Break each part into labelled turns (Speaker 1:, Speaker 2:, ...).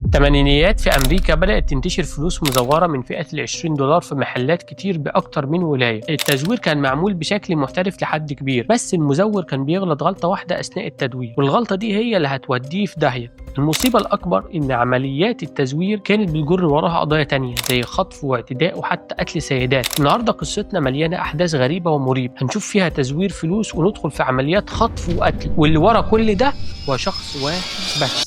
Speaker 1: الثمانينيات في أمريكا بدأت تنتشر فلوس مزورة من فئة $20 في محلات كتير بأكتر من ولاية. التزوير كان معمول بشكل محترف لحد كبير، بس المزور كان بيغلط غلطة واحدة أثناء التدوير، والغلطة دي هي اللي هتوديه في داهية. المصيبة الأكبر إن عمليات التزوير كانت بتجر وراها قضايا تانية زي خطف واعتداء وحتى قتل سيدات. النهاردة قصتنا مليانة أحداث غريبة ومريبة، هنشوف فيها تزوير فلوس وندخل في عمليات خطف وقتل، واللي ورا كل ده هو شخص واحد بس.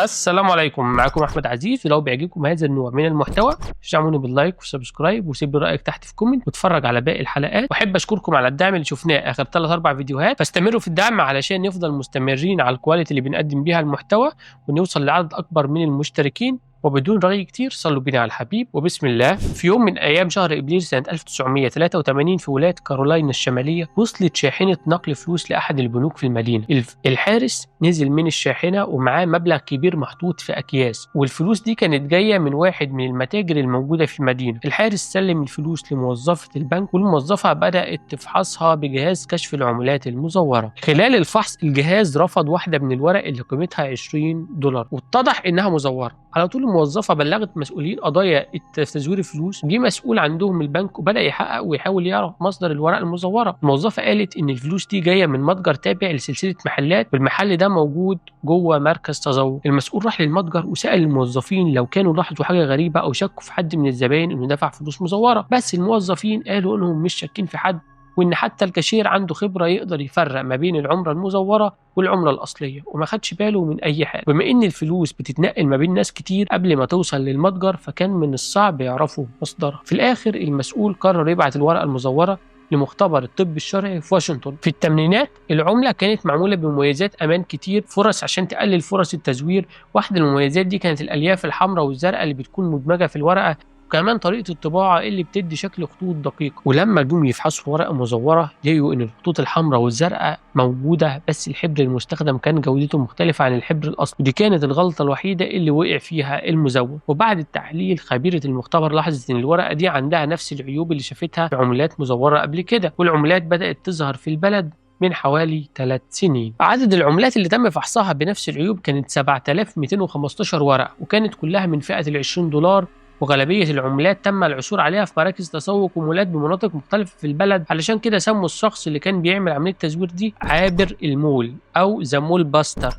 Speaker 1: السلام عليكم، معكم احمد عزيز. ولو بيعجبكم هذا النوع من المحتوى شجعوني باللايك وسبسكرايب وسيب لي رايك تحت في كومنت واتفرج على باقي الحلقات. واحب اشكركم على الدعم اللي شفناه اخر 3-4 فيديوهات، فاستمروا في الدعم علشان نفضل مستمرين على الكواليتي اللي بنقدم بيها المحتوى ونوصل لعدد اكبر من المشتركين. وبدون رغي كتير صلوا بينا على الحبيب وبسم الله. في يوم من ايام شهر ابريل سنه 1983 في ولايه كارولاينا الشماليه وصلت شاحنه نقل فلوس لاحد البنوك في المدينه. الحارس نزل من الشاحنه ومعاه مبلغ كبير محطوط في اكياس، والفلوس دي كانت جايه من واحد من المتاجر الموجوده في المدينه. الحارس سلم الفلوس لموظفه البنك، والموظفه بدات تفحصها بجهاز كشف العملات المزوره. خلال الفحص الجهاز رفض واحده من الورق اللي قيمتها $20 واتضح انها مزوره. على طول الموظفه بلغت مسؤولين قضايا تزوير الفلوس، جه مسؤول عندهم البنك وبدا يحقق ويحاول يعرف مصدر الورق المزوره. الموظفه قالت ان الفلوس دي جايه من متجر تابع لسلسله محلات، والمحل ده موجود جوه مركز تزور. المسؤول راح للمتجر وسال الموظفين لو كانوا لاحظوا حاجه غريبه او شكوا في حد من الزباين انه دفع فلوس مزوره، بس الموظفين قالوا انهم مش شاكين في حد، وان حتى الكاشير عنده خبره يقدر يفرق ما بين العمله المزوره والعمله الاصليه، وما خدش باله من اي حاجه. بما ان الفلوس بتتنقل ما بين ناس كتير قبل ما توصل للمتجر، فكان من الصعب يعرفوا مصدرها. في الاخر المسؤول قرر يبعت الورقه المزوره لمختبر الطب الشرعي في واشنطن. في الثمانينات العمله كانت معموله بمميزات امان كتير، فرص عشان تقلل فرص التزوير. واحده من المميزات دي كانت الالياف الحمراء والزرقاء اللي بتكون مدمجه في الورقه، وكمان طريقة الطباعة اللي بتدي شكل خطوط دقيقة. ولما جم يفحصوا ورقة مزورة لقوا إن الخطوط الحمراء والزرقاء موجودة، بس الحبر المستخدم كان جودته مختلفة عن الحبر الأصلي. ودي كانت الغلطة الوحيدة اللي وقع فيها المزور. وبعد التحليل خبيرة المختبر لاحظت إن الورقة دي عندها نفس العيوب اللي شافتها في عملات مزورة قبل كده، والعملات بدأت تظهر في البلد من حوالي 3 سنين. عدد العملات اللي تم فحصها بنفس العيوب كانت 7215 ورقة، وكانت كلها من فئة $20. وغالبية العملات تم العثور عليها في مراكز تسوق ومولات بمناطق مختلفة في البلد. علشان كده سموا الشخص اللي كان بيعمل عملية التزوير دي عابر المول أو ذا مول باستر.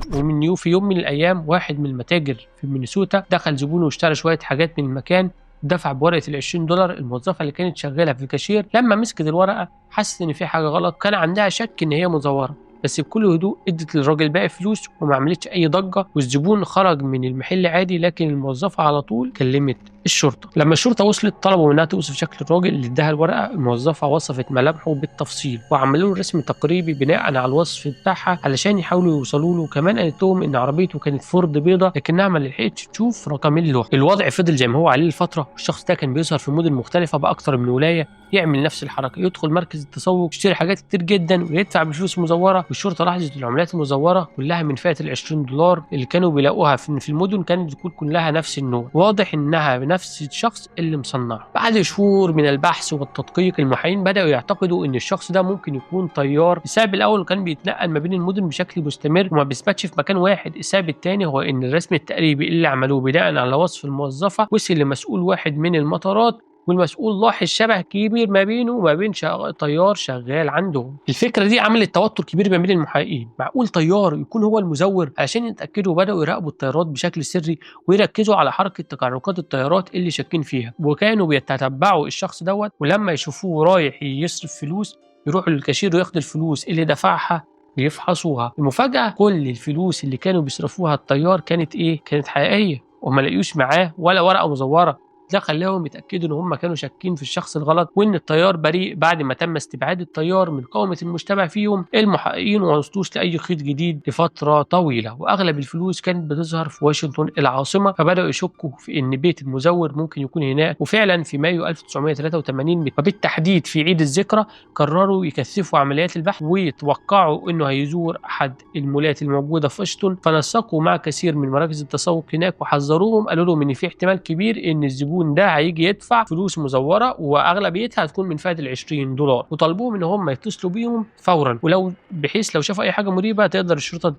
Speaker 1: في يوم من الأيام واحد من المتاجر في مينيسوتا دخل زبون واشترى شوية حاجات من المكان، دفع بورقة $20. الموظفة اللي كانت شغالة في الكاشير لما مسكت الورقة حست إن في حاجة غلط، كان عندها شك إن هي مزورة، بس بكل هدوء ادت للراجل باقي فلوس وما عملتش اي ضجه، والزبون خرج من المحل عادي. لكن الموظفه على طول كلمت الشرطه. لما الشرطه وصلت طلبوا منها توصف شكل الراجل اللي اداها الورقه. الموظفه وصفت ملامحه بالتفصيل وعملوا له رسم تقريبي بناء على الوصف بتاعها علشان يحاولوا يوصلوا له. كمان قالت لهم ان عربيته كانت فورد بيضه لكنها ما لحقتش تشوف رقمين اللوحه. الوضع فضل زي ما هو عليه لفتره. الشخص ده كان بيظهر في مدن مختلفه باكتر من ولايه، يعمل نفس الحركه، يدخل مركز التسوق يشتري حاجات كتير جدا ويدفع بفلوس مزوره. والشرطه لاحظت العملات المزوره كلها من فئه $20 اللي كانوا بيلاقوها في المدن كانت بتكون كلها نفس النوع، واضح انها بنفس الشخص اللي مصنعها. بعد شهور من البحث والتدقيق المحامين بداوا يعتقدوا ان الشخص ده ممكن يكون طيار. السبب الاول كان بيتنقل ما بين المدن بشكل مستمر وما بيثبتش في مكان واحد. السبب الثاني هو ان الرسم التقريبي اللي عملوه بناء على وصف الموظفه وصل لمسؤول واحد من المطارات، والمسؤول لاحظ شبه كبير ما بينه وما بين طيار شغال عندهم. الفكره دي عملت توتر كبير ما بين المحققين. معقول طيار يكون هو المزور؟ علشان يتاكدوا بداوا يراقبوا الطيارات بشكل سري ويركزوا على حركه تحركات الطيارات اللي شاكين فيها، وكانوا بيتتبعوا الشخص دوت، ولما يشوفوه رايح يصرف فلوس يروحوا للكاشير وياخدوا الفلوس اللي دفعها ويفحصوها. المفاجاه كل الفلوس اللي كانوا بيصرفوها الطيار كانت كانت حقيقيه وما لقيوش معاه ولا ورقه مزوره. ده خلاهم يتأكدوا ان هم كانوا شاكين في الشخص الغلط وان الطيار بريء. بعد ما تم استبعاد الطيار من قائمة المشتبه فيهم، المحققين ما وصلوش لأي خيط جديد لفترة طويلة، واغلب الفلوس كانت بتظهر في واشنطن العاصمة. فبدأوا يشكوا في ان بيت المزور ممكن يكون هناك. وفعلا في مايو 1983 وبالتحديد في عيد الذكرى قرروا يكثفوا عمليات البحث ويتوقعوا انه هيزور احد المولات الموجودة في واشنطن. فنسقوا مع كثير من مراكز التسوق هناك وحذروهم، قالوا لهم ان في احتمال كبير ان الزبون الزبون ده هيجي يدفع فلوس مزوره واغلبيتها هتكون من فئه $20، وطالبوهم ان هم يتصلوا بيهم فورا، ولو بحيث لو شافوا اي حاجه مريبه تقدر الشرطه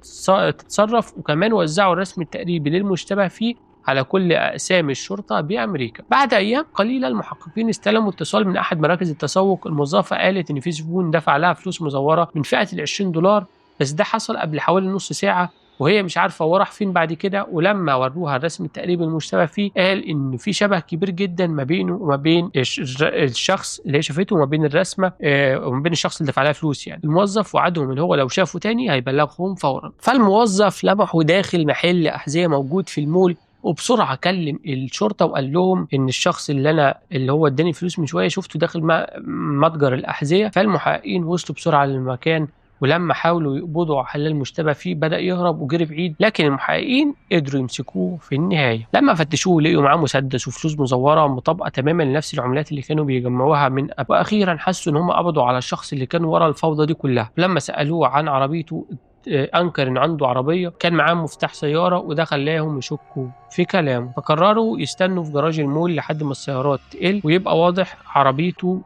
Speaker 1: تتصرف. وكمان وزعوا الرسم التقريبي للمشتبه فيه على كل أقسام الشرطة بأمريكا. بعد أيام قليلة المحققين استلموا اتصال من أحد مراكز التسوق. الموظفة قالت إن في زبون دفع لها فلوس مزورة من فئة $20، بس ده حصل قبل حوالي نص ساعة وهي مش عارفة هو راح فين بعد كده. ولما وروها الرسم التقريبي المشتبه فيه قال إن في شبه كبير جدا ما بينه وما بين الشخص اللي هي شافته وما بين الرسمة وما بين الشخص اللي دفع لها فلوس. يعني الموظف وعدهم إن هو لو شافه تاني هيبلغهم فورا. فالموظف لمحه داخل محل أحذية موجود في المول، وبسرعه كلم الشرطه وقال لهم ان الشخص اللي هو اداني فلوس من شويه شفته داخل متجر الاحذيه. فالمحققين وصلوا بسرعه للمكان، ولما حاولوا يقبضوا على المشتبه فيه بدأ يهرب وجري بعيد، لكن المحققين قدروا يمسكوه في النهايه. لما فتشوه لقوا معاه مسدس وفلوس مزوره مطابقه تماما لنفس العملات اللي كانوا بيجمعوها من واخيرا حسوا ان هم قبضوا على الشخص اللي كان ورا الفوضى دي كلها. لما سالوه عن عربيته انكر ان عنده عربيه كان معاه مفتاح سياره، وده خلاهم يشكوا في كلامه. فقرروا يستنوا في جراج المول لحد ما السيارات تقل ويبقى واضح عربيته،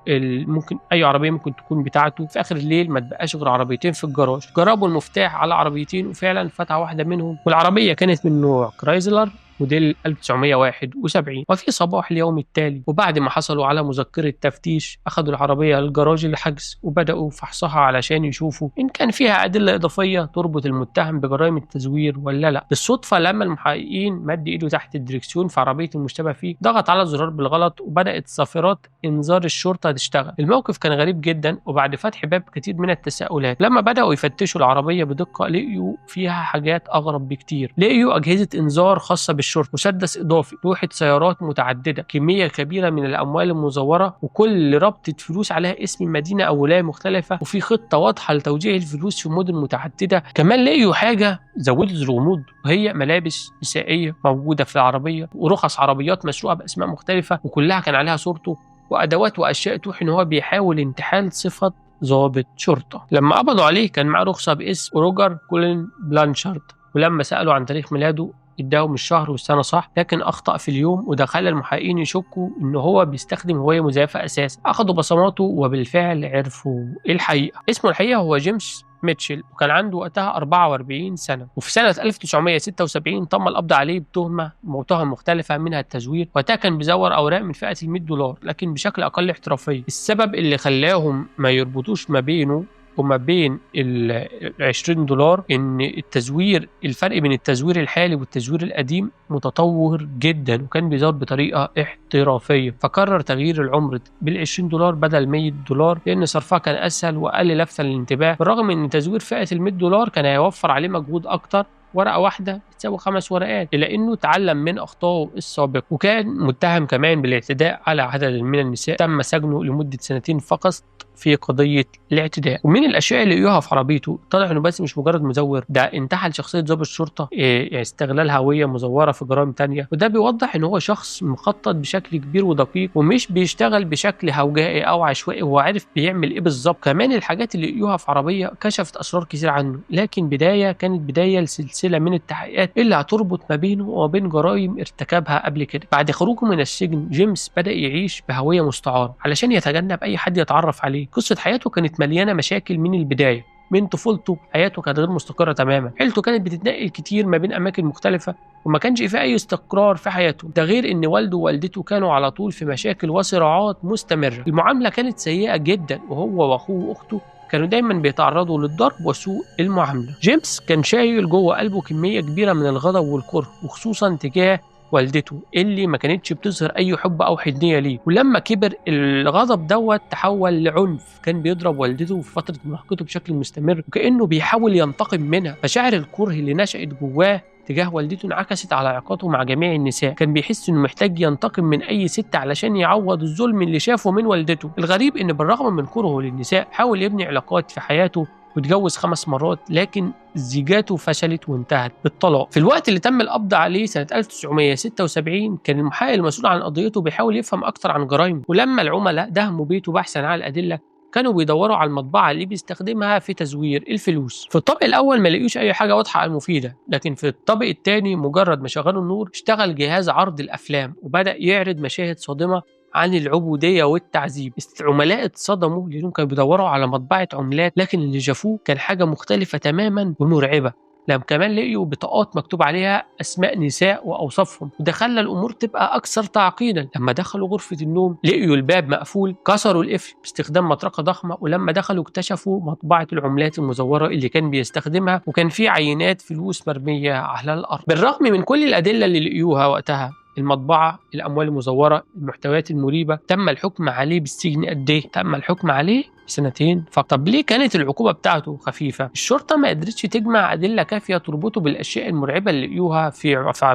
Speaker 1: ممكن اي عربيه ممكن تكون بتاعته. في اخر الليل ما تبقاش غير عربيتين في الجراج. جربوا المفتاح على عربيتين وفعلا فتحوا واحده منهم، والعربيه كانت من نوع كرايزلر موديل 1971. وفي صباح اليوم التالي وبعد ما حصلوا على مذكرة تفتيش أخذوا العربية للجراج الحجز وبدأوا فحصها علشان يشوفوا إن كان فيها أدلة إضافية تربط المتهم بجرائم التزوير ولا لا. بالصدفة لما المحققين مد إيده تحت الدركسيون في عربية المشتبه فيه ضغط على الزرار بالغلط وبدأت صافرات إنذار الشرطة تشتغل. الموقف كان غريب جدا، وبعد فتح باب كتير من التساؤلات لما بدأوا يفتشوا العربية بدقة لقيوا فيها حاجات أغرب بكتير. لقيوا أجهزة إنذار خاصة بالشرطة، مسدس إضافي، لوحة سيارات متعددة، كمية كبيرة من الأموال المزورة، وكل ربطة فلوس عليها اسم مدينة أو ولاية مختلفة، وفي خطة واضحة لتوزيع الفلوس في مدن متعددة. كمان لقيوا حاجة زودت الغموض وهي ملابس نسائية موجودة في العربية، ورخص عربيات مسروقة بأسماء مختلفة وكلها كان عليها صورته، وأدوات وأشياء توحي إن هو بيحاول انتحال صفة ضابط شرطة. لما قبضوا عليه كان معاه رخصة باسم روجر كولين بلانشارد، ولما سألوا عن تاريخ ميلاده اداهم الشهر والسنه صح لكن اخطا في اليوم، وده خلى المحققين يشكوا ان هو بيستخدم هويه مزيفه اساسا. اخذوا بصماته وبالفعل عرفوا الحقيقه. اسمه الحقيقه هو جيمس ميتشل، وكان عنده وقتها 44 سنة. وفي سنة 1976 تم القبض عليه بتهمة مختلفة منها التزوير. وقتها كان بيزور أوراق من فئة $100 لكن بشكل أقل احترافية. السبب اللي خلاهم ما يربطوش ما بينه وما بين $20 ان التزوير، الفرق بين التزوير الحالي والتزوير القديم متطور جدا وكان بيزور بطريقه احترافيه. فقرر تغيير العمر $20 بدل $100 لان صرفها كان اسهل واقل لفتا للانتباه، بالرغم ان تزوير فئه $100 كان هيوفر عليه مجهود اكتر. ورقه واحده بتساوي 5 ورقات، الا انه اتعلم من اخطائه السابقه. وكان متهم كمان بالاعتداء على عدد من النساء، تم سجنه لمده 2 فقط في قضيه الاعتداء. ومن الاشياء اللي لقيوها في عربيته طلع انه بس مش مجرد مزور، ده انتحل شخصيه ضابط شرطه، يعني استغلال هويه مزوره في جرائم تانية. وده بيوضح ان هو شخص مخطط بشكل كبير ودقيق ومش بيشتغل بشكل هوجائي او عشوائي، هو عارف بيعمل ايه بالظبط. كمان الحاجات اللي لقيوها في عربيه كشفت اسرار كتير عنه، لكن كانت بدايه لسلسله من التحقيقات اللي هتربط ما بينه وبين جرائم ارتكبها قبل كده. بعد خروجه من السجن جيمس بدأ يعيش بهويه مستعاره علشان يتجنب اي حد يتعرف عليه. قصه حياته كانت مليانه مشاكل من البدايه. من طفولته حياته كانت غير مستقره تماما، عيلته كانت بتتنقل كتير ما بين اماكن مختلفه وما كانش في اي استقرار في حياته. ده غير ان والده ووالدته كانوا على طول في مشاكل وصراعات مستمره. المعامله كانت سيئه جدا، وهو واخوه واخته كانوا دايما بيتعرضوا للضرب وسوء المعامله. جيمس كان شايل جوه قلبه كميه كبيره من الغضب والكره، وخصوصا تجاه والدته اللي ما كانتش بتظهر اي حب او حنيه ليه. ولما كبر الغضب دوت تحول لعنف، كان بيضرب والدته في فتره مراهقته بشكل مستمر وكانه بيحاول ينتقم منها. مشاعر الكره اللي نشأت جواه تجاه والدته انعكست على علاقاته مع جميع النساء. كان بيحس انه محتاج ينتقم من اي ست علشان يعوض الظلم اللي شافه من والدته. الغريب ان بالرغم من كرهه للنساء حاول يبني علاقات في حياته واتجوز 5 مرات، لكن زيجاته فشلت وانتهت بالطلاق. في الوقت اللي تم القبض عليه سنة 1976 كان المحقق المسؤول عن قضيته بيحاول يفهم أكتر عن جرائمه، ولما العملاء دهموا بيته بحثا عن الأدلة كانوا بيدوروا على المطبعه اللي بيستخدمها في تزوير الفلوس. في الطابق الاول ما لقيوش اي حاجه واضحه او مفيده، لكن في الطابق الثاني مجرد ما شغلوا النور اشتغل جهاز عرض الافلام وبدا يعرض مشاهد صادمه عن العبودية والتعذيب. العملاء اتصدموا لأنهم كانوا بيدوروا على مطبعة عملات، لكن اللي شافوه كان حاجة مختلفة تماما ومرعبة. لما كمان لقيوا بطاقات مكتوب عليها أسماء نساء وأوصافهم، وده خلى الأمور تبقى أكثر تعقيدا. لما دخلوا غرفة النوم لقيوا الباب مقفول، كسروا القفل باستخدام مطرقة ضخمة، ولما دخلوا اكتشفوا مطبعة العملات المزورة اللي كان بيستخدمها، وكان في عينات فلوس مرمية على الأرض. بالرغم من كل الأدلة اللي لقيوها وقتها، المطبعة، الأموال المزورة، المحتويات المريبة، تم الحكم عليه بالسجن قد إيه؟ تم الحكم عليه سنتين فقط. طب ليه كانت العقوبة بتاعته خفيفة؟ الشرطة ما قدرتش تجمع أدلة كافية تربطه بالأشياء المرعبة اللي لقيوها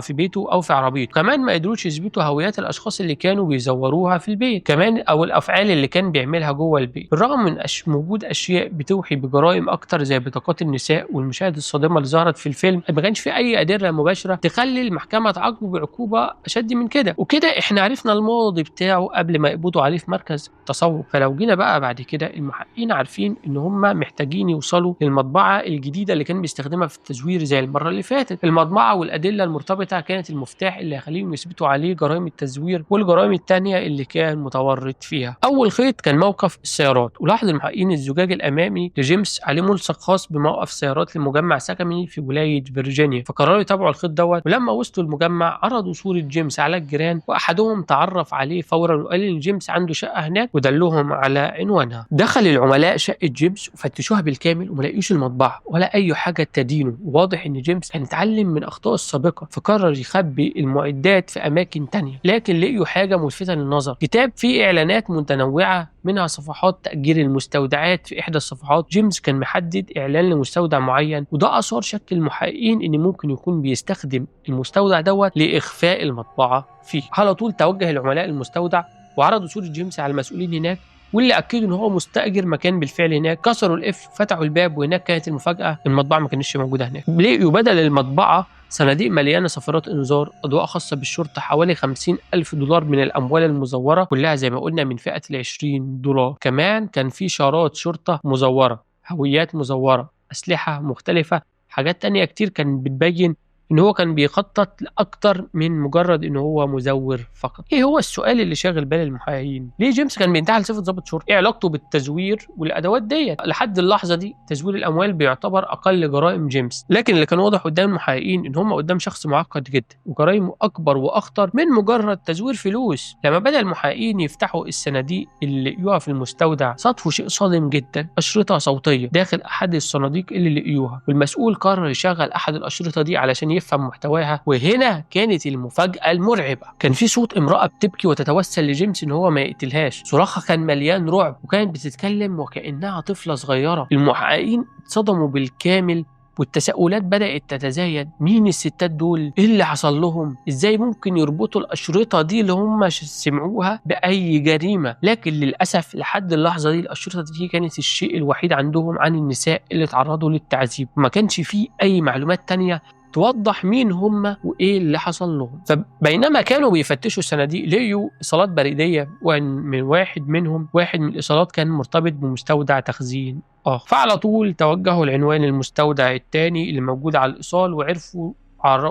Speaker 1: في بيته أو في عربيته. كمان ما قدروش يثبتوا هويات الأشخاص اللي كانوا بيزوروها في البيت، كمان أو الأفعال اللي كان بيعملها جوه البيت. بالرغم من وجود أشياء بتوحي بجرائم أكتر زي بطاقات النساء والمشاهد الصادمة اللي ظهرت في الفيلم، ما كانش في أي أدلة مباشرة تخلي المحكمة تعاقبه بعقوبة أشد من كده. وكده إحنا عرفنا الماضي بتاعه قبل ما يقبضوا عليه في مركز التصوف. فلو جينا بقى بعد كده، المحققين عارفين ان هم محتاجين يوصلوا للمطبعه الجديده اللي كان بيستخدمها في التزوير زي المره اللي فاتت. المطبعه والادله المرتبطه كانت المفتاح اللي هيخليهم يثبتوا عليه جرائم التزوير والجرائم الثانيه اللي كان متورط فيها. اول خيط كان موقف السيارات، ولاحظ المحققين الزجاج الامامي لجيمس عليه ملصق خاص بموقف سيارات لمجمع سكني في ولايه فيرجينيا، فقرروا يتابعوا الخيط دوت. ولما وصلوا المجمع عرضوا صوره جيمس على الجيران، واحدهم تعرف عليه فورا وقال ان جيمس عنده شقه هناك ودلهم على عنوانها. دخل العملاء شقه جيمس وفتشوها بالكامل وما لقيوش المطبعه ولا اي حاجه تدينه. واضح ان جيمس كان اتعلم من اخطائه السابقه، فقرر يخبي المعدات في اماكن تانية. لكن لقيوا حاجه ملفته للنظر، كتاب فيه اعلانات متنوعه منها صفحات تأجير المستودعات. في إحدى الصفحات جيمس كان محدد إعلان لمستودع معين، وده أثار شك المحققين إن ممكن يكون بيستخدم المستودع دوت لإخفاء المطبعة فيه. على طول توجه العملاء المستودع وعرضوا صورة جيمس على المسؤولين هناك، واللي اكدوا ان هو مستاجر مكان بالفعل هناك. كسروا القفل، فتحوا الباب، وهناك كانت المفاجاه، المطبعه ما كانتش موجوده هناك. لقيوا بدل المطبعه صناديق مليانه صفارات انذار، اضواء خاصه بالشرطه، حوالي 50,000 دولار من الاموال المزوره، كلها زي ما قلنا من فئه $20. كمان كان في شارات شرطه مزوره، هويات مزوره، اسلحه مختلفه، حاجات تانية كتير كان بتبين ان هو كان بيخطط لاكتر من مجرد ان هو مزور فقط. ايه هو السؤال اللي شاغل بال المحققين؟ ليه جيمس كان بينتحل صفه ضابط شرطه؟ ايه علاقته بالتزوير والادوات ديت؟ لحد اللحظه دي تزوير الاموال بيعتبر اقل جرائم جيمس، لكن اللي كان واضح قدام المحققين ان هم قدام شخص معقد جدا وجرائمه اكبر واخطر من مجرد تزوير فلوس. لما بدا المحققين يفتحوا الصناديق اللي لقيوها في المستودع، صادفوا شيء صادم جدا، اشرطه صوتيه داخل احد الصناديق اللي لقيوها، والمسؤول قرر يشغل احد الاشرطه دي علشان يفهم محتواها. وهنا كانت المفاجأة المرعبة، كان في صوت امرأة بتبكي وتتوسل لجيمس ان هو ما يقتلهاش. صراخها كان مليان رعب وكانت بتتكلم وكأنها طفلة صغيرة. المحققين اتصدموا بالكامل والتساؤلات بدأت تتزايد. مين الستات دول؟ ايه اللي حصل لهم؟ ازاي ممكن يربطوا الأشرطة دي اللي هم سمعوها بأي جريمة؟ لكن للأسف لحد اللحظة دي الأشرطة دي كانت الشيء الوحيد عندهم عن النساء اللي تعرضوا للتعذيب، وما كانش فيه أي معلومات تانية توضح مين هم وايه اللي حصل لهم. فبينما كانوا بيفتشوا الصناديق لقيوا ايصالات بريديه، ومن واحد من الايصالات كان مرتبط بمستودع تخزين فعلى طول توجهوا لعنوان المستودع الثاني اللي موجود على الايصال، وعرفوا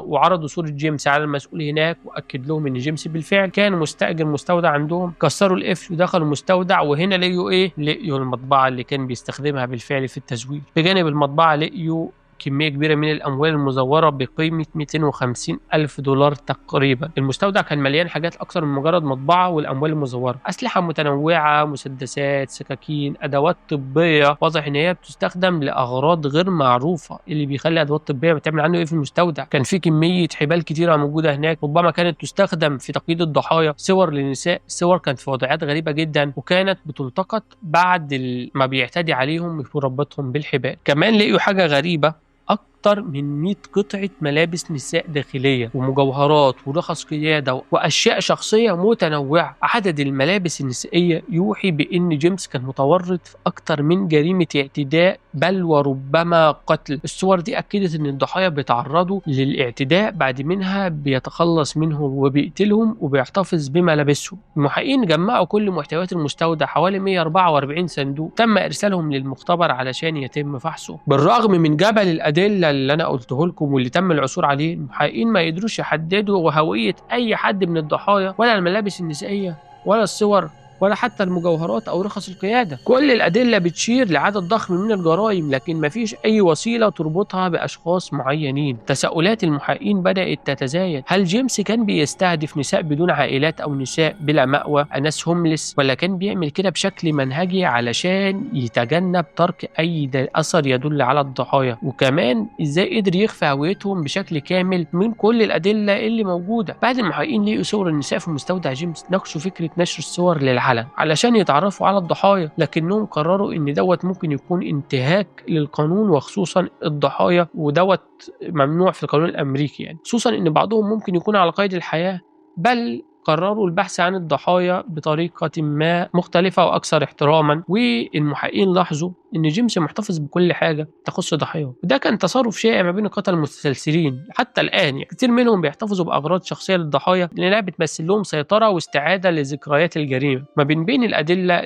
Speaker 1: وعرضوا صورة جيمس على المسؤول هناك، وأكد لهم إن جيمس بالفعل كان مستأجر مستودع عندهم. كسروا القفل ودخلوا المستودع، وهنا لقيوا إيه؟ لقيوا المطبعة اللي كان بيستخدمها بالفعل في التزوير. بجانب المطبعة لقيوا كمية كبيرة من الأموال المزورة بقيمة $250,000 تقريبا. المستودع كان مليان حاجات أكثر من مجرد مطبعة والأموال المزورة، أسلحة متنوعة، مسدسات، سكاكين، أدوات طبية واضح إن هي بتستخدم لأغراض غير معروفة. اللي بيخلي أدوات طبية بتعمل عنه إيه في المستودع؟ كان في كمية حبال كتيرة موجودة هناك، ربما كانت تستخدم في تقييد الضحايا. صور للنساء، الصور كانت في وضعيات غريبة جدا، وكانت بتلتقط بعد ما بيعتدي عليهم ويربطهم بالحبال. كمان لقيوا حاجة غريبة، أكتر من 100 قطعة ملابس نساء داخلية ومجوهرات ورخص قيادة وأشياء شخصية متنوعة. عدد الملابس النسائية يوحي بأن جيمس كان متورط في أكتر من جريمة اعتداء بل وربما قتل. الصور دي أكدت إن الضحايا بيتعرضوا للاعتداء بعد منها بيتخلص منهم وبيقتلهم وبيحتفظ بملابسهم. المحققين جمعوا كل محتويات المستودع حوالي 144 صندوق، تم إرسالهم للمختبر علشان يتم فحصه. بالرغم من جبل الأدلة اللي أنا قلته لكم واللي تم العثور عليه، المحققين ما يقدروش يحددوا هوية أي حد من الضحايا ولا الملابس النسائية ولا الصور ولا حتى المجوهرات أو رخص القيادة. كل الأدلة بتشير لعدد ضخم من الجرائم، لكن مفيش أي وسيلة تربطها بأشخاص معينين. تساؤلات المحققين بدأت تتزايد. هل جيمس كان بيستهدف نساء بدون عائلات أو نساء بلا مأوى، ناس هوملس، ولا كان بيعمل كده بشكل منهجي علشان يتجنب ترك أي أثر يدل على الضحايا؟ وكمان إزاي قدر يخفي هويتهم بشكل كامل من كل الأدلة اللي موجودة؟ بعد المحققين لقوا صور النساء في مستودع جيمس، ناقشوا فكرة نشر الصور للعلن علشان يتعرفوا على الضحايا، لكنهم قرروا ان دوت ممكن يكون انتهاك للقانون، وخصوصا الضحايا، ودوت ممنوع في القانون الامريكي يعني، خصوصا ان بعضهم ممكن يكون على قيد الحياة. بل قرروا البحث عن الضحايا بطريقة ما مختلفة وأكثر احتراما. والمحققين لاحظوا إن جيمس محتفظ بكل حاجة تخص ضحاياه، وده كان تصرف شائع ما بين القتلة المتسلسلين حتى الآن يعني. كتير منهم بيحتفظوا بأغراض شخصية للضحايا لأنها بتمثل لهم سيطرة واستعادة لذكريات الجريمة. ما بين الأدلة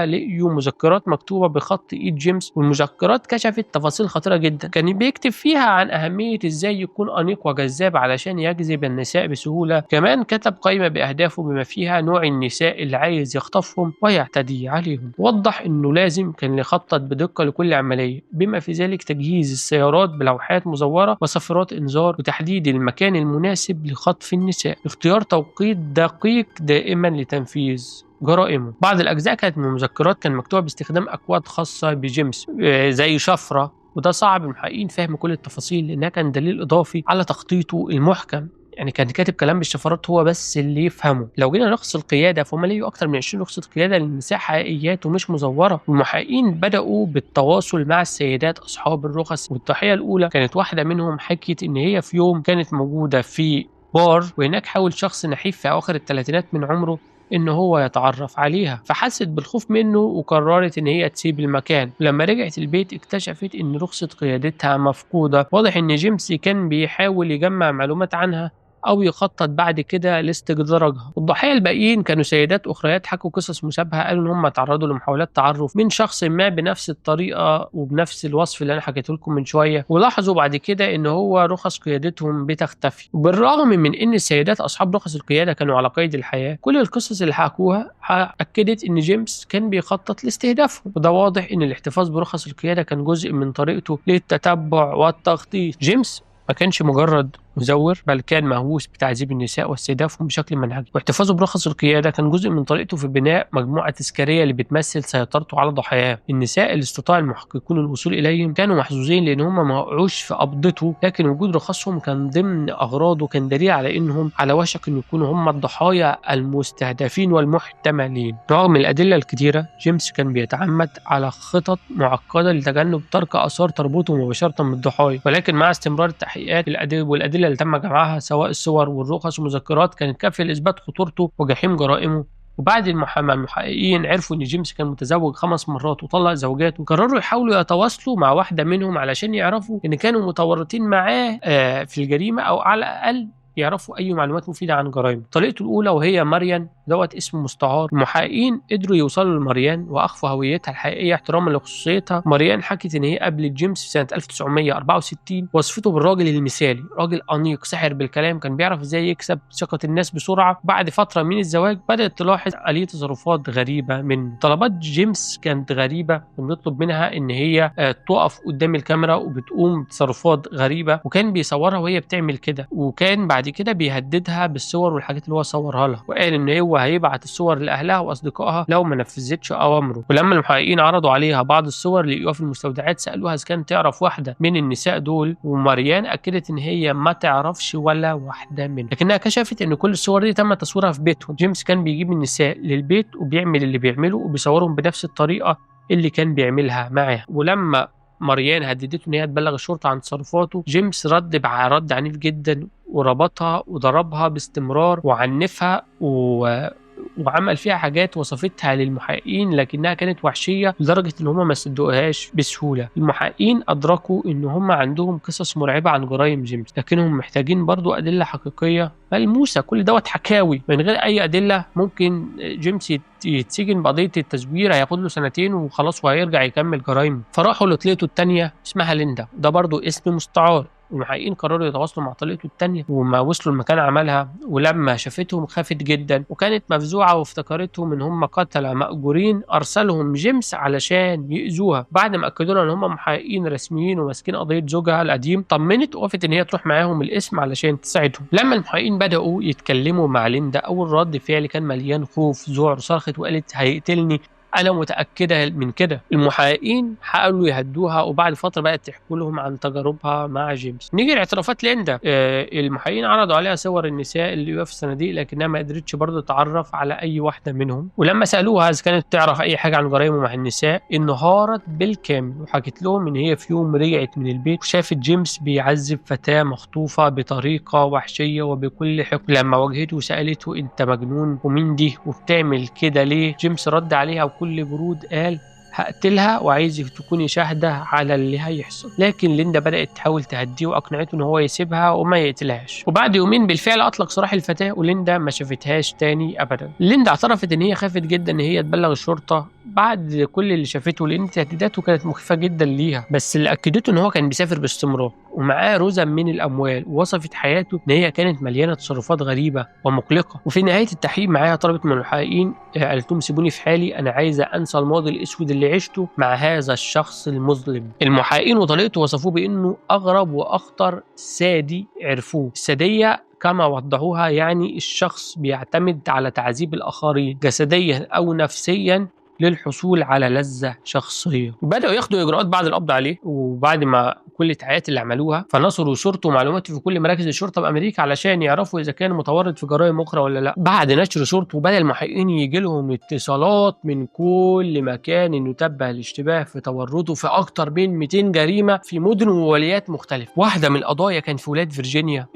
Speaker 1: لقيوا مذكرات مكتوبة بخط إيد جيمس، والمذكرات كشفت تفاصيل خطيرة جدا. كان بيكتب فيها عن أهمية إزاي يكون أنيق وجذاب علشان يجذب النساء بسهولة. كمان كتب قائمة بأهدافه بما فيها نوع النساء اللي عايز يخطفهم ويعتدي عليهم. وضح إنه لازم كان يخطط بدقة لكل عملية، بما في ذلك تجهيز السيارات بلوحات مزورة وصفارات إنذار، وتحديد المكان المناسب لخطف النساء، اختيار توقيت دقيق دائما لتنفيذ جرائمه. بعض الأجزاء كانت من المذكرات كان مكتوبة باستخدام أكواد خاصة بجيمس زي شفرة، وده صعب المحققين فهم كل التفاصيل لأنها كان دليل إضافي على تخطيطه المحكم. يعني كان كاتب كلام بالشفرات هو بس اللي يفهمه. لو جينا رخص القياده فهم لقوا اكتر من 20 رخصه قياده للنساء حقيقيات ومش مزوره. والمحققين بداوا بالتواصل مع السيدات اصحاب الرخص، والضحيه الاولى كانت واحده منهم حكت ان هي في يوم كانت موجوده في بار، وهناك حاول شخص نحيف في اواخر الثلاثينات من عمره ان هو يتعرف عليها، فحست بالخوف منه وقررت ان هي تسيب المكان. ولما رجعت البيت اكتشفت ان رخصة قيادتها مفقودة. واضح ان جيمس كان بيحاول يجمع معلومات عنها او يخطط بعد كده لاستدراجها. الضحايا الباقيين كانوا سيدات اخريات حكوا قصص مشابهه، قالوا ان هم تعرضوا لمحاولات تعرف من شخص ما بنفس الطريقه وبنفس الوصف اللي انا حكيته لكم من شويه، ولاحظوا بعد كده ان هو رخص قيادتهم بتختفي. بالرغم من ان السيدات اصحاب رخص القياده كانوا على قيد الحياه، كل القصص اللي حكوها اكدت ان جيمس كان بيخطط لاستهدافهم، وده واضح ان الاحتفاظ برخص القياده كان جزء من طريقته للتتبع والتخطيط. جيمس ما كانش مجرد مزور، بل كان مهووس بتعذيب النساء واستهدافهم بشكل منهجي، واحتفاظه برخص القياده كان جزء من طريقته في بناء مجموعه تذكاريه اللي بتمثل سيطرته على ضحاياه. النساء اللي استطاع المحققون الوصول اليهم كانوا محظوظين لان هم ما وقعوش في قبضته، لكن وجود رخصهم كان ضمن اغراضه كان دليل على انهم على وشك ان يكونوا هم الضحايا المستهدفين والمحتملين. رغم الادله الكثيره، جيمس كان بيتعمد على خطط معقده لتجنب ترك اثار تربطه مباشره بالضحايا، ولكن مع استمرار التحقيقات والادله اللي تم جمعها سواء الصور والرخص والمذكرات كانت كافيه لاثبات خطورته وجحيم جرائمه. وبعد المحققين عرفوا ان جيمس كان متزوج 5 مرات وطلق زوجاته، قرروا يحاولوا يتواصلوا مع واحده منهم علشان يعرفوا ان كانوا متورطين معاه في الجريمه، او على الاقل يعرفوا اي معلومات مفيده عن جرائمه. طريقته الاولى وهي مريان، دوت اسم مستعار. المحققين قدروا يوصلوا لمريان واخفوا هويتها الحقيقيه احتراما لخصوصيتها. مريان حكت ان هي قابلت جيمس في سنه 1964، وصفته بالراجل المثالي، راجل انيق ساحر بالكلام، كان بيعرف ازاي يكسب ثقه الناس بسرعه. بعد فتره من الزواج بدات تلاحظ عليه تصرفات غريبه منه. طلبات جيمس كانت غريبه، كان بيطلب منها ان هي تقف قدام الكاميرا وبتقوم بتصرفات غريبه، وكان بيصورها وهي بتعمل كده، وكان بعد كده بيهددها بالصور والحاجات اللي هو صورها لها، وقال ان هو هيبعت الصور لاهلها واصدقائها لو ما نفذتش اوامره. ولما المحققين عرضوا عليها بعض الصور لقوها في المستودعات، سالوها اذا كانت تعرف واحده من النساء دول، ومريان اكدت ان هي ما تعرفش ولا واحده منهم، لكنها كشفت ان كل الصور دي تم تصويرها في بيتهم. جيمس كان بيجيب النساء للبيت وبيعمل اللي بيعمله وبيصورهم بنفس الطريقه اللي كان بيعملها معاه. ولما مريان هددته ان هي تبلغ الشرطه عن تصرفاته، جيمس رد عنيف جدا، وربطها وضربها باستمرار وعنفها وعمل فيها حاجات وصفتها للمحققين لكنها كانت وحشيه لدرجه ان هم ما صدقوهاش بسهوله. المحققين ادركوا ان هم عندهم قصص مرعبه عن جرائم جيمس، لكنهم محتاجين برضو ادله حقيقيه ملموسه. كل دوت حكاوي من غير اي ادله. ممكن جيمس يتسجن بقضيه التزوير، هياخد له سنتين وخلاص وهيرجع يكمل جرايمه. فراحوا لطليقته الثانيه اسمها ليندا، ده برضو اسم مستعار. المحققين قرروا يتواصلوا مع طليقته الثانيه، وما وصلوا المكان عملها، ولما شافتهم خافت جدا وكانت مفزوعه وافتكرتهم ان هم قتله مأجورين ارسلهم جيمس علشان يأذوها. بعد ما اكدوا لها ان هم محققين رسميين وماسكين قضيه زوجها القديم، طمنت ووافت ان هي تروح معاهم القسم علشان تساعدهم. لما المحققين بدأوا يتكلموا مع ليندا، اول رد فعل كان مليان خوف، ذعر، صرخت وقالت هيقتلني، انا متاكده من كده. المحققين حاولوا يهدوها، وبعد فتره بقت تحكي لهم عن تجاربها مع جيمس. نيجي لاعترافات ليندا. المحققين عرضوا عليها صور النساء اللي في الصناديق، لكنها ما قدرتش برضه تتعرف على اي واحده منهم. ولما سالوها اذا كانت تعرف اي حاجه عن جرائمه مع النساء، انهارت بالكامل وحكت لهم ان هي في يوم رجعت من البيت وشافت جيمس بيعذب فتاه مخطوفه بطريقه وحشيه وبكل حقد. لما واجهته وسالته انت مجنون ومين دي وبتعمل كده ليه، جيمس رد عليها بكل برود قال هقتلها وعايزك تكوني شاهده على اللي هيحصل. لكن ليندا بدات تحاول تهديه واقنعته ان هو يسيبها وما يقتلهاش. وبعد يومين بالفعل اطلق سراح الفتاه، وليندا ما شافتهاش تاني ابدا. ليندا اعترفت ان هي خافت جدا ان هي تبلغ الشرطه بعد كل اللي شافته، لان تهديداته كانت مخيفه جدا ليها. بس اللي اكدته ان هو كان بيسافر باستمرار ومعاه رزم من الاموال، ووصفت حياته ان هي كانت مليانه تصرفات غريبه ومقلقه. وفي نهايه التحقيق معاها طلبت من المحققين، قالت لهم سيبوني في حالي، انا عايزه انسى الماضي الاسود اللي عشته مع هذا الشخص المظلم. المحققين وطريقته وصفوه بانه اغرب واخطر سادي عرفوه. الساديه كما وضحوها يعني الشخص بيعتمد على تعذيب الآخرين جسديا أو نفسيا للحصول على لذة شخصية. بدأوا ياخدوا إجراءات بعد القبض عليه، وبعد ما كل التحقيقات اللي عملوها فنشروا صورته ومعلوماته في كل مراكز الشرطة بأمريكا علشان يعرفوا إذا كان متورط في جرائم أخرى ولا لا. بعد نشر صورته بدأ المحققين يجي لهم اتصالات من كل مكان إنه تبع الاشتباه في تورطه في أكتر من 200 جريمة في مدن وولايات مختلفة. واحدة من القضايا كان في ولاية فيرجينيا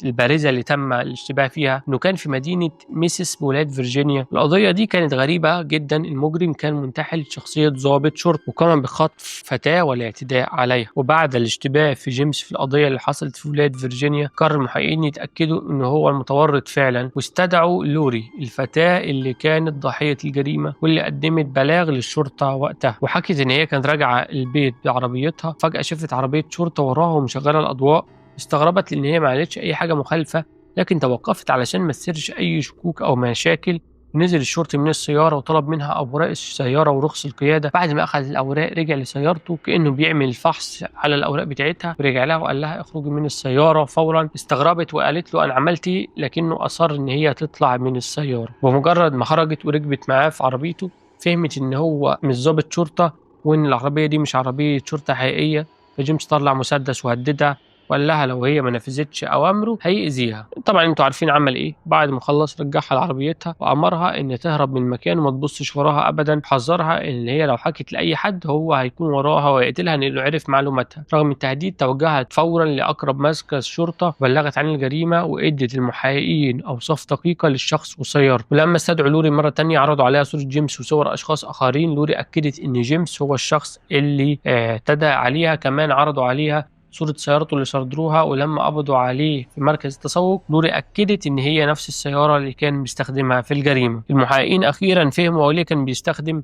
Speaker 1: البارزة اللي تم الاشتباه فيها، إنه كان في مدينة ميسيس بولاية فيرجينيا. القضية دي كانت غريبة جدا. المجرم كان منتحل شخصية ضابط شرطة وقام بخطف فتاة والاعتداء عليها. وبعد الاشتباه في جيمس في القضية اللي حصلت في ولاية فيرجينيا، قرر المحققين يتأكدوا انه هو المتورط فعلا، واستدعوا لوري الفتاة اللي كانت ضحية الجريمة واللي قدمت بلاغ للشرطة وقتها، وحكت ان هي كانت راجعة البيت بعربيتها، فجأة شافت عربية شرطة وراها ومشغلة الأضواء. استغربت لان هي ما عملتش اي حاجة مخالفة، لكن توقفت علشان ما تثيرش اي شكوك او مشاكل. نزل الشرطي من السيارة وطلب منها أوراق السيارة ورخص القيادة. بعد ما أخذ الأوراق رجع لسيارته كأنه بيعمل فحص على الأوراق بتاعتها، ورجع لها وقال لها اخرجي من السيارة فورا. استغربت وقالت له أنا عملت إيه، لكنه أصر إن هي تطلع من السيارة. ومجرد ما خرجت وركبت معاه في عربيته فهمت إن هو مش ضابط شرطة وإن العربية دي مش عربية شرطة حقيقية. فجيمس طلع مسدس وهددها وقال لها لو هي ما نفذتش اوامره هيأذيها. طبعا انتوا عارفين عمل ايه. بعد ما خلص رجعها لعربيتها وامرها ان تهرب من المكان وما تبصش وراها ابدا، حذرها ان هي لو حكت لاي حد هو هيكون وراها ويقتلها لانه عرف معلوماتها. رغم التهديد توجهت فورا لاقرب مركز شرطه وبلغت عن الجريمه، وادت المحققين اوصاف دقيقه للشخص وسيارته. ولما استدعوا لوري مره ثانيه عرضوا عليها صوره جيمس وصور اشخاص اخرين. لوري اكدت ان جيمس هو الشخص اللي اعتدى عليها. كمان عرضوا عليها صورة سيارته اللي صدروها. ولما قبضوا عليه في مركز التسوق، لوري أكدت إن هي نفس السيارة اللي كان بيستخدمها في الجريمة. المحققين أخيرا فهموا هو ليه كان بيستخدم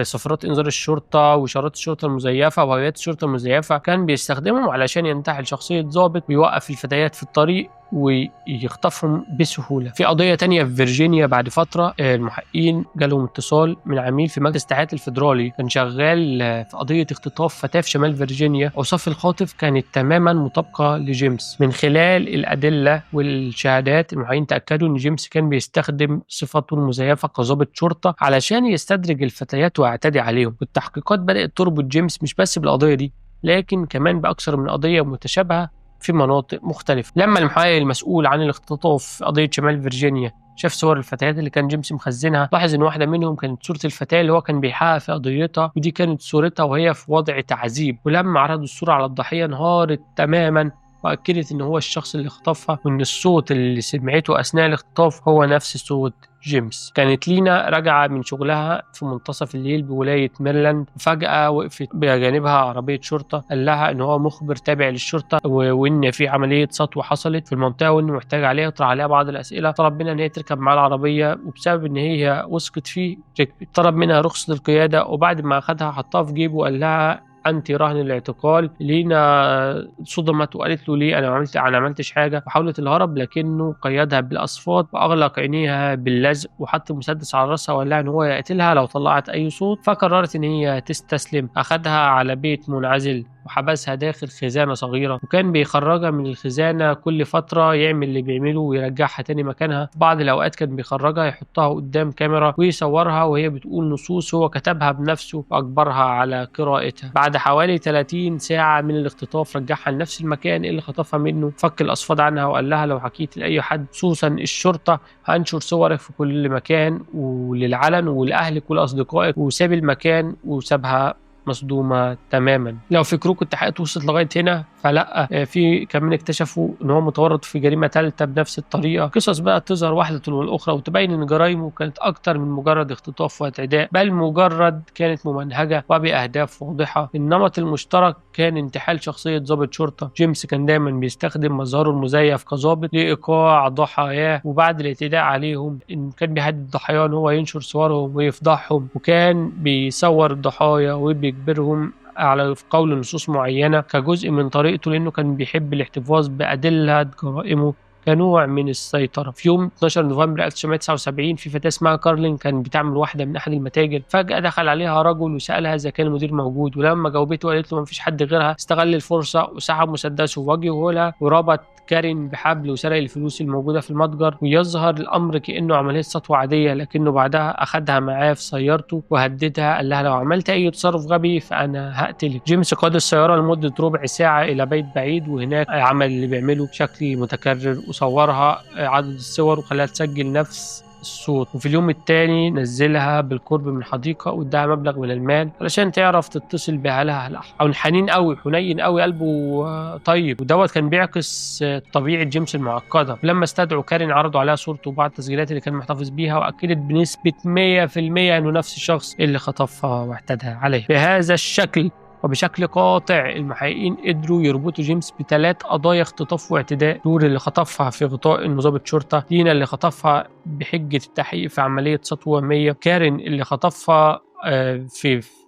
Speaker 1: صفارات إنذار الشرطة وإشارات الشرطة المزيفة وهويات الشرطة المزيفة. كان بيستخدمهم علشان ينتحل شخصية ضابط ويوقف الفتيات في الطريق ويخطفهم بسهولة. في قضية تانية في فيرجينيا بعد فترة المحققين جالهم اتصال من عميل في مركز التحقيقات الفيدرالي كان شغال في قضية اختطاف فتاة في شمال فيرجينيا. أوصاف الخاطف كانت تماما مطابقة لجيمس. من خلال الأدلة والشهادات المحققين تأكدوا أن جيمس كان بيستخدم صفته المزيفة كضابط شرطة علشان يستدرج الفتيات ويعتدي عليهم. والتحقيقات بدأت تربط جيمس مش بس بالقضية دي لكن كمان بأكثر من قضية متشابهة في مناطق مختلفة. لما المحقق المسؤول عن الاختطاف في قضية شمال فيرجينيا شاف صور الفتيات اللي كان جيمس مخزنها، لاحظ ان واحدة منهم كانت صورة الفتاة اللي هو كان بيحقق في قضيتها، ودي كانت صورتها وهي في وضع تعذيب. ولما عرضوا الصورة على الضحية انهارت تماما واكدت ان هو الشخص اللي خطفها، وان الصوت اللي سمعته اثناء الاختطاف هو نفس صوت جيمس. كانت لينا راجعة من شغلها في منتصف الليل بولاية ميرلاند، وفجأة وقفت بجانبها عربية شرطة. قال لها ان هو مخبر تابع للشرطة وان في عملية سطو حصلت في المنطقة، وانه محتاج عليها يطرح عليها بعض الاسئلة. طلب منها ان هي تركب معاه العربية، وبسبب ان هي وثقت فيه ركبت. طلب منها رخصة القيادة، وبعد ما اخدها حطها في جيبه وقال لها انت رهن الاعتقال. لينا صدمت وقالت له ليه؟ انا ما عملتش حاجه. وحاولت الهرب لكنه قيدها بالاصفاد واغلق عينيها باللزق، وحط مسدس على راسها وقال لها ان هو يقتلها لو طلعت اي صوت. فقررت ان هي تستسلم. اخدها على بيت منعزل وحبسها داخل خزانة صغيرة، وكان بيخرجها من الخزانة كل فترة يعمل اللي بيعمله ويرجعها تاني مكانها. بعض الأوقات كان بيخرجها يحطها قدام كاميرا ويصورها وهي بتقول نصوص هو كتبها بنفسه وأجبرها على قراءتها. بعد حوالي 30 ساعة من الاختطاف رجعها لنفس المكان اللي خطفها منه، فك الأصفاد عنها وقال لها لو حكيت لأي حد خصوصا الشرطة هنشر صورك في كل مكان وللعلن ولأهلك ولأصدقائك. وساب المكان وسابها مصدومة تماما. لو فكروك التحقيقات وصلت لغاية هنا فلا، في كمان اكتشفوا ان هو متورط في جريمة ثالثة بنفس الطريقة. قصص بقى تظهر واحدة تلو الأخرى وتبين ان جرائمه كانت أكتر من مجرد اختطاف واعتداء، بل مجرد كانت ممنهجة وبأهداف واضحة. النمط المشترك كان انتحال شخصية ضابط شرطة. جيمس كان دايما بيستخدم مظهره المزيف كظابط لإيقاع ضحاياه، وبعد الاعتداء عليهم إن كان بيهدد ضحاياه ان هو ينشر صورهم ويفضحهم، وكان بيصور الضحايا وبيجبرهم على قول نصوص معينة كجزء من طريقته، لأنه كان بيحب الاحتفاظ بأدلة جرائمه كنوع من السيطرة. في يوم 12 نوفمبر 1979 في فتاة اسمها كارلين كان بتعمل واحدة من أحد المتاجر. فجأة دخل عليها رجل وسألها إذا كان المدير موجود، ولما جاوبته وقالت له ما فيش حد غيرها استغل الفرصة وسحب مسدسه ووجهه لها وربط كارين بحبل وسرق الفلوس الموجودة في المتجر. ويظهر الأمر كأنه عملية سطوة عادية، لكنه بعدها أخدها معاه في سيارته وهددها. قال لها لو عملت أي تصرف غبي فأنا هقتلك. جيمس قاد السيارة لمدة ربع ساعة إلى بيت بعيد، وهناك عمل اللي بيعمله بشكل متكرر وصورها عدد الصور وخلاها تسجل نفس الصوت. وفي اليوم التاني نزلها بالقرب من حديقة واداها مبلغ من المال علشان تعرف تتصل بأهلها. أو حنين قوي، حنين قوي، قلبه طيب، ودوت كان بيعكس طبيعة جيمس المعقدة. لما استدعوا كارين عرضوا عليها صورته وبعض التسجيلات اللي كان محتفظ بيها، وأكدت بنسبة 100% إنه نفس الشخص اللي خطفها واعتدى عليه. بهذا الشكل وبشكل قاطع المحققين قدروا يربطوا جيمس ب3 قضايا اختطاف واعتداء: دور اللي خطفها في غطاء انه ضابط شرطه، دينا اللي خطفها بحجه التحقيق في عمليه سطو وهميه، كارين اللي خطفها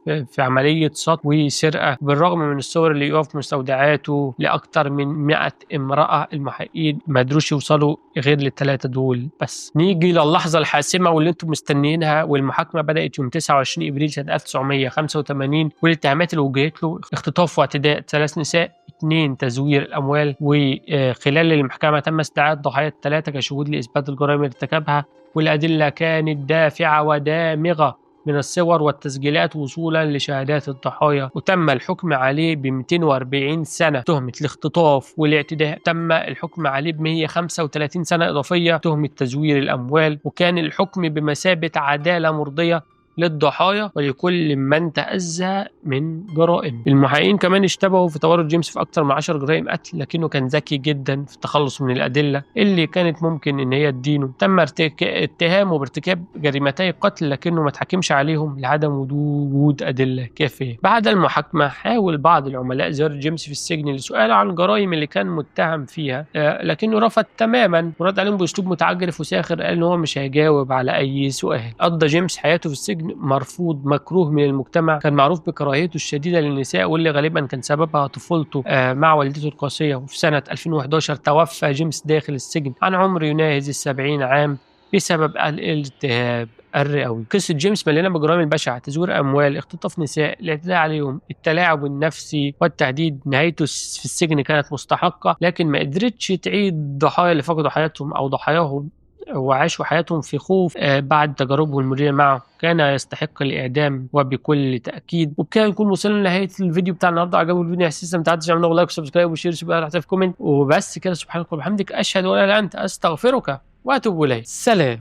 Speaker 1: في عملية سطو وسرقة. بالرغم من الصور اللي يقف في مستودعاته لأكثر من 100 امرأة، المحققين ما قدروش يوصلوا غير لل3 دول بس. نيجي للحظة الحاسمة واللي انتم مستنيينها، والمحاكمة بدأت يوم 29 إبريل سنة 1985، والاتهامات اللي وجهت له: اختطاف واعتداء 3 نساء، 2 تزوير الأموال. وخلال المحكمة تم استدعاء الضحايا ال3 كشهود لإثبات الجرائم اللي ارتكبها، والأدلة كانت دافعة ودامغة من الصور والتسجيلات وصولا لشهادات الضحايا. وتم الحكم عليه ب 240 سنة تهمة الاختطاف والاعتداء. تم الحكم عليه ب 135 سنة إضافية تهمة تزوير الأموال. وكان الحكم بمثابة عدالة مرضية للضحايا ولكل من تأذى من جرائم. المحققين كمان اشتبهوا في تورط جيمس في أكثر من 10 جرائم قتل، لكنه كان ذكي جدا في التخلص من الأدلة اللي كانت ممكن إن هي تدينه. تم اتهامه بارتكاب جريمتي قتل، لكنه ما اتحكمش عليهم لعدم وجود أدلة كافية. بعد المحاكمة حاول بعض العملاء زيارة جيمس في السجن لسؤاله عن الجرائم اللي كان متهم فيها، لكنه رفض تماما ورد عليهم بأسلوب متعجرف وساخر. قال إن هو مش هيجاوب على أي سؤال. قضى جيمس حياته في السجن مرفوض مكروه من المجتمع. كان معروف بكراهيته الشديدة للنساء، واللي غالبا كان سببها طفولته مع والدته القاسية. وفي سنة 2011 توفى جيمس داخل السجن عن عمر يناهز 70 عام بسبب الالتهاب الرئوي. قصة جيمس مليانة بجرائم بشعة: تزوير أموال، اختطاف نساء، الاعتداء عليهم، التلاعب النفسي والتهديد. نهايته في السجن كانت مستحقة، لكن ما قدرتش تعيد الضحايا اللي فقدوا حياتهم أو ضحاياهم وعاشوا حياتهم في خوف بعد تجاربهم المريرة معه. كان يستحق الإعدام وبكل تأكيد. وبكده نكون وصلنا لنهاية الفيديو بتاع النهارده. عجبكم الفيديو اساسا ما تعرفش تعملوا لايك وسبسكرايب وشير في كومنت وبس كده. سبحانك وبحمدك أشهد أن لا إله إلا أنت أستغفرك وأتوب إليك. سلام.